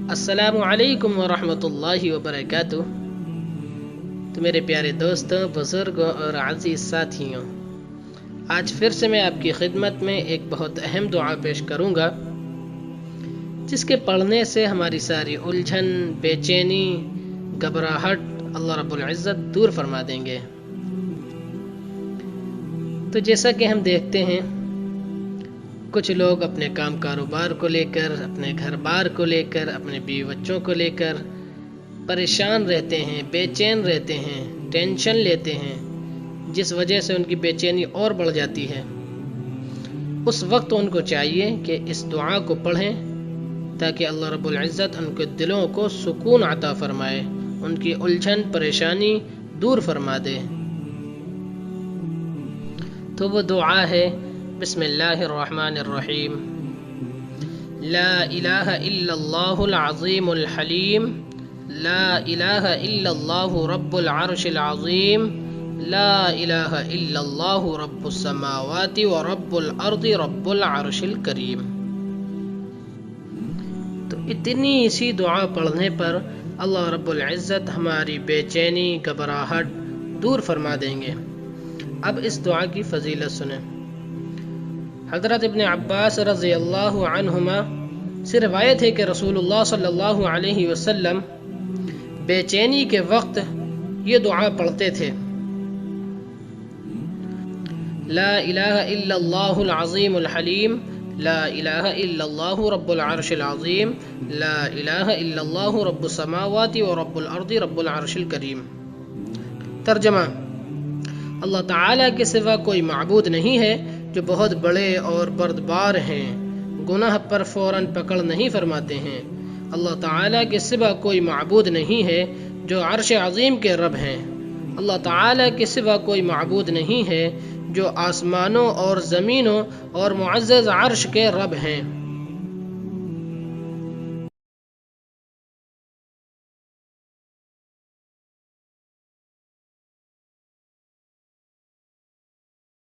अस्सलामु अलैकुम वरहमतुल्लाहि वबरकातुह। तो मेरे प्यारे दोस्तों, बुज़ुर्गों और अज़ीज़ साथियों, आज फिर से मैं आपकी खिदमत में एक बहुत अहम दुआ पेश करूँगा, जिसके पढ़ने से हमारी सारी उलझन, बेचैनी, घबराहट अल्लाह रब्बुल इज़्ज़त दूर फरमा देंगे। तो जैसा कि हम देखते हैं, कुछ लोग अपने काम कारोबार को लेकर, अपने घर बार को लेकर, अपने बीवी बच्चों को लेकर परेशान रहते हैं, बेचैन रहते हैं, टेंशन लेते हैं, जिस वजह से उनकी बेचैनी और बढ़ जाती है। उस वक्त उनको चाहिए कि इस दुआ को पढ़ें ताकि अल्लाह रब्बुल इज़्ज़त उनके दिलों को सुकून अता फरमाए, उनकी उलझन परेशानी दूर फरमा दे। तो वो दुआ है बिस्मिल्लाहिर्रहमानिर्रहीम। ला इलाहा इल्लल्लाहुल अज़ीमुल हलीम, ला इलाहा इल्लल्लाहु रब्बुल अर्शिल अज़ीम, ला इलाहा इल्लल्लाहु रब्बुस समावाति व रब्बुल अर्दि रब्बुल अर्शिल करीम। तो इतनी इसी दुआ पढ़ने पर अल्लाह रब्बुल इज़्ज़त हमारी बेचैनी, घबराहट दूर फरमा देंगे। अब इस दुआ की फजीलत सुने। हज़रत इब्न अब्बास रज़ी अल्लाहु अन्हुमा से रिवायत है कि रसूलुल्लाह सल्लल्लाहु अलैहि वसल्लम बेचैनी के वक्त ये दुआ पढ़ते थे। ला इलाहा इल्लल्लाहुल अज़ीमुल हलीम, ला इलाहा इल्लल्लाहु रब्बुल अर्शिल अज़ीम, ला इलाहा इल्लल्लाहु रब्बुस समावाति व रब्बुल अर्दि रब्बुल अर्शिल करीम। तर्जमा: अल्लाह ताला के सिवा कोई माबूद नहीं है जो बहुत बड़े और बर्दबार हैं, गुनाह पर फौरन पकड़ नहीं फरमाते हैं। अल्लाह ताला के सिवा कोई माबूद नहीं है जो अर्श अज़ीम के रब हैं। अल्लाह ताला के सिवा कोई माबूद नहीं है जो आसमानों और ज़मीनों और मुअज़्ज़ज़ अर्श के रब हैं।